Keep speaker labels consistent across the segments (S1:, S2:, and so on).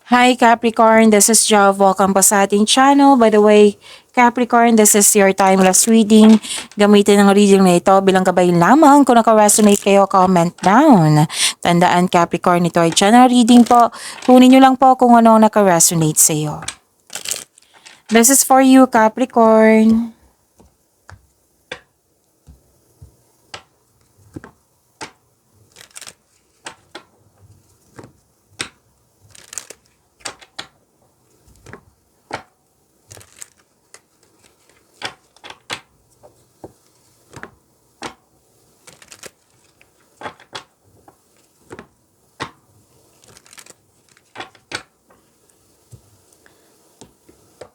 S1: Hi Capricorn, this is Jov. Welcome po sa ating channel. By the way, Capricorn, this is your timeless reading. Gamitin ang reading na ito bilang gabay lamang. Kung naka-resonate kayo, comment down. Tandaan Capricorn, ito ay general reading po. Kunin nyo lang po kung ano naka-resonate sa iyo. This is for you Capricorn.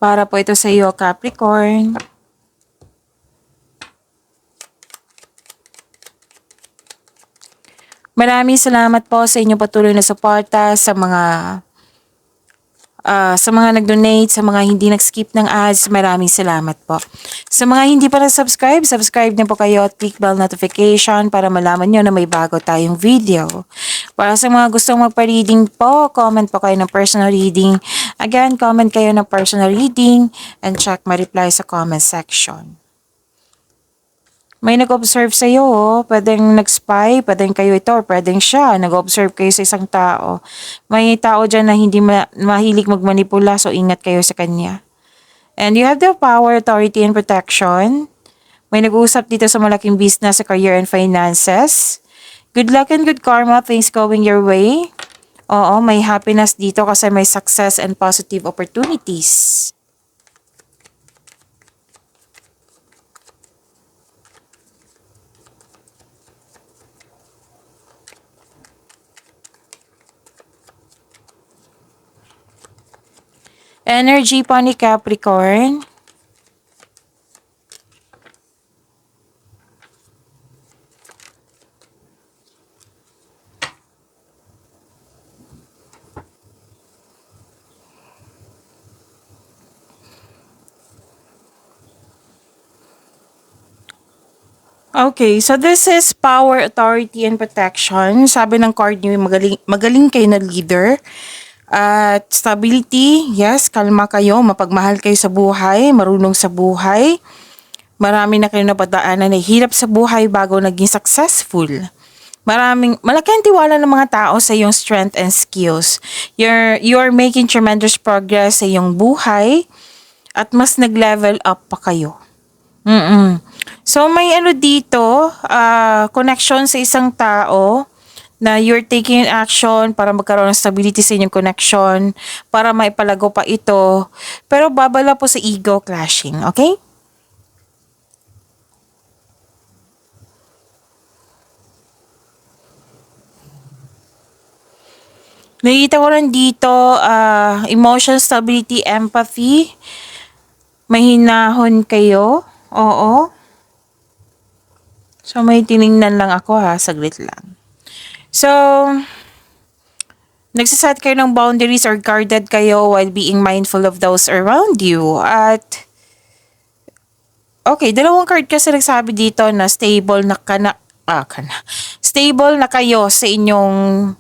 S1: Para po ito sa iyo, Capricorn. Maraming salamat po sa inyong patuloy na suporta sa mga nag-donate, sa mga hindi nag-skip ng ads, maraming salamat po. Sa mga hindi pa nag-subscribe, subscribe na po kayo at click bell notification para malaman nyo na may bago tayong video. Para sa mga gustong magpa-reading po, comment po kayo ng personal reading. Again, comment kayo ng personal reading and check my reply sa comment section. May nag-observe sa iyo, pwedeng nag-spy, pwedeng kayo ito, or pwedeng siya, nag-observe kayo sa isang tao. May tao dyan na hindi mahilig magmanipula, so ingat kayo sa kanya. And you have the power, authority, and protection. May nag-uusap dito sa malaking business, sa career and finances. Good luck and good karma, things going your way. Oo, may happiness dito kasi may success and positive opportunities. Energy po ni Capricorn. Okay, so this is power, authority, and protection. Sabi ng card niyo, magaling kayo na leader. At stability, yes, kalma kayo, mapagmahal kayo sa buhay, marunong sa buhay. Marami na kayo napadaanan na hirap sa buhay bago naging successful. Malaki ang tiwala ng mga tao sa iyong strength and skills. You're making tremendous progress sa iyong buhay at mas nag-level up pa kayo. So may ano dito, connection sa isang tao na you're taking action para magkaroon ng stability sa inyong connection, para maipalago pa ito. Pero babala po sa ego clashing, okay? Nakikita ko rin dito, emotional stability, empathy. Mahinahon kayo. Oo. So, may tinignan lang ako saglit lang. So, nagsaset kayo ng boundaries or guarded kayo while being mindful of those around you. At, okay, dalawang card kasi nagsabi dito na stable na stable na kayo sa inyong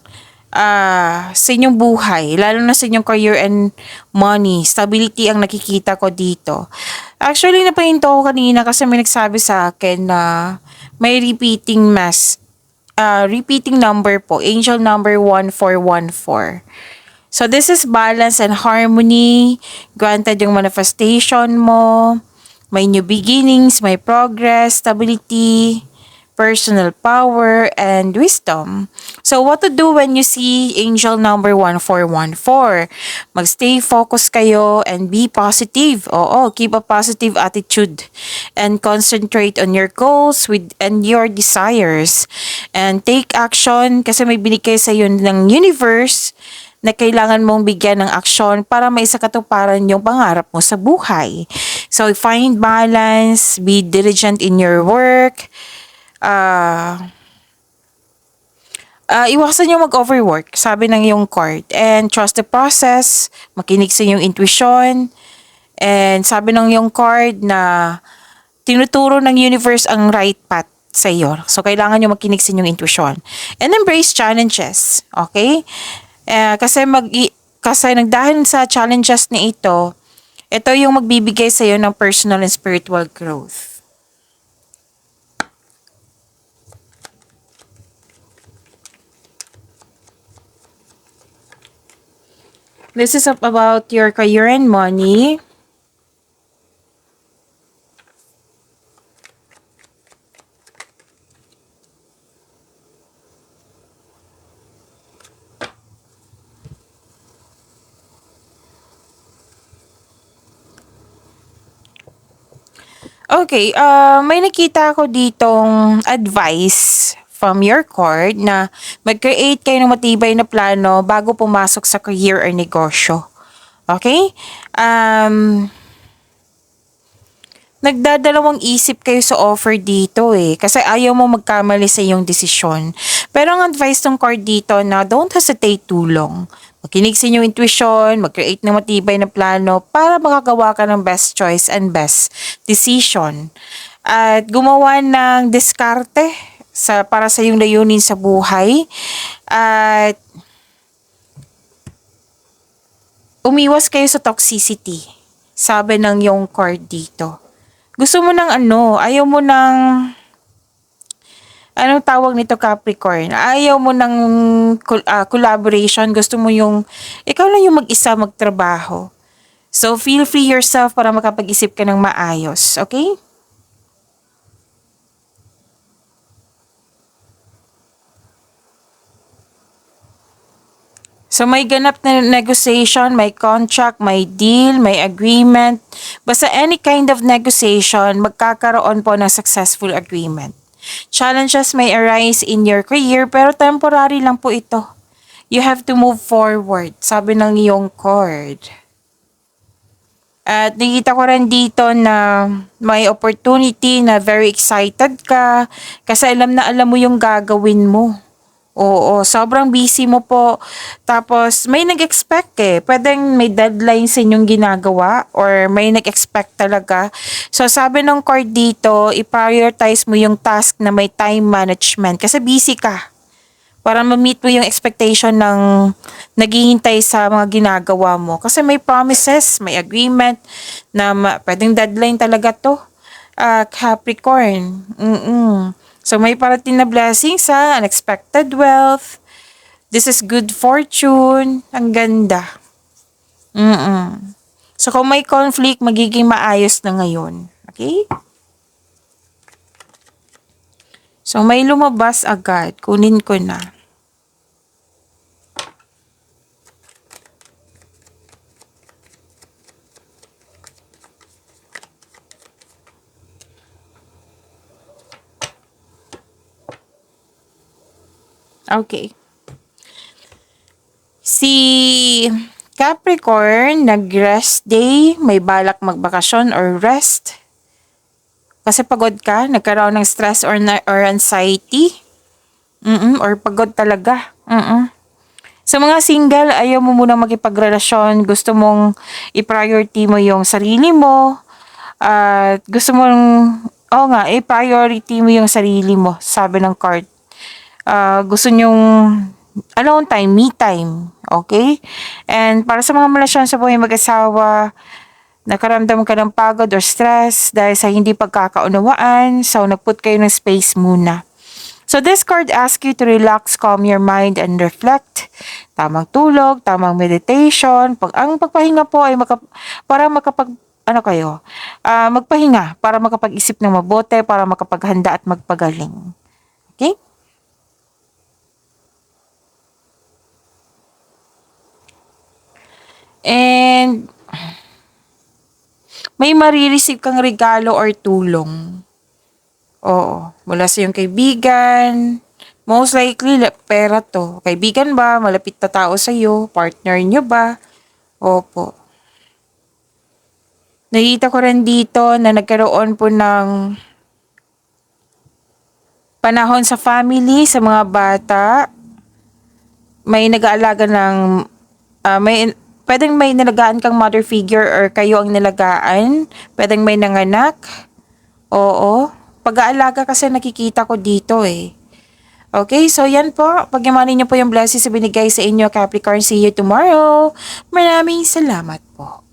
S1: buhay, lalo na sa inyong career and money. Stability ang nakikita ko dito. Actually, napahinto ko kanina kasi may nagsabi sa akin na may repeating number po, angel number 1414. So, this is balance and harmony. Granted yung manifestation mo. May new beginnings, may progress, stability, personal power, and wisdom. So, what to do when you see angel number 1414? Magstay focused kayo and be positive. Oo, keep a positive attitude and concentrate on your goals and your desires. And take action kasi may binigay sa iyo ng universe na kailangan mong bigyan ng aksyon para maisakatuparan yung pangarap mo sa buhay. So, find balance, be diligent in your work, iwasan nyo mag-overwork, sabi ng iyong card. And trust the process, makinig sa iyong intuition. And sabi ng iyong card na tinuturo ng universe ang right path sa iyo. So, kailangan nyo makinig sa inyong intuition. And embrace challenges, okay? Kasi Kasi dahil sa challenges na ito yung magbibigay sa iyo ng personal and spiritual growth. This is about your career and money. Okay, may nakita ako ditong advice from your card na mag-create kayo ng matibay na plano bago pumasok sa career or negosyo. Okay? Nagdadalawang isip kayo sa offer dito kasi ayaw mo magkamali sa iyong desisyon. Pero ang advice ng card dito na don't hesitate too long. Makinig sa inyong intuition, mag-create ng matibay na plano para makagawa ka ng best choice and best decision. At gumawa ng diskarte para sa iyong layunin sa buhay. At umiwas kayo sa toxicity, sabi ng yung card dito. Gusto mo ng ayaw mo ng, anong tawag nito Capricorn? Ayaw mo ng collaboration, gusto mo yung, ikaw lang yung mag-isa magtrabaho. So, feel free yourself para makapag-isip ka ng maayos, okay? So, may ganap na negotiation, may contract, may deal, may agreement. Basta any kind of negotiation, magkakaroon po ng successful agreement. Challenges may arise in your career, pero temporary lang po ito. You have to move forward, sabi ng iyong card. At nakita ko rin dito na may opportunity na very excited ka kasi alam na alam mo yung gagawin mo. Oo, sobrang busy mo po. Tapos, may nag-expect Pwedeng may deadline sa inyong ginagawa or may nag-expect talaga. So, sabi ng card dito, i-prioritize mo yung task na may time management kasi busy ka. Para ma-meet mo yung expectation ng naghihintay sa mga ginagawa mo. Kasi may promises, may agreement na pwedeng deadline talaga to. Capricorn. So, may parating na blessings unexpected wealth. This is good fortune. Ang ganda. So, kung may conflict, magiging maayos na ngayon. Okay? So, may lumabas agad. Kunin ko na. Okay. Si Capricorn, nag-rest day, may balak magbakasyon or rest. Kasi pagod ka, nagkaroon ng stress or anxiety. Or pagod talaga. Sa mga single, ayaw mo munang makipagrelasyon, gusto mong i-priority mo yung sarili mo, at gusto mong, i-priority mo yung sarili mo, sabi ng card. Gusto nyong alone time, me time, okay? And para sa mga relasyon sa buhay mag-asawa, nakaramdam ka ng pagod or stress dahil sa hindi pagkakaunawaan, so nagput kayo ng space muna. So this card asks you to relax, calm your mind, and reflect. Tamang tulog, tamang meditation. Ang pagpahinga po ay magpahinga para makapag-isip ng mabuti, para makapaghanda at magpagaling. Okay? And may marireceive kang regalo or tulong. Oo, mula sa iyong kaibigan. Most likely, pera to. Kaibigan ba? Malapit na tao sa iyo? Partner nyo ba? Opo. Nakita ko rin dito na nagkaroon po ng panahon sa family, sa mga bata. May nag-aalaga ng, pwedeng may nalagaan kang mother figure or kayo ang nalagaan. Pwedeng may nanganak. Oo. Pag-aalaga kasi nakikita ko dito . Okay, so yan po. Pagyamanin niyo po yung blessings na binigay sa inyo, Capricorn. See you tomorrow. Maraming salamat po.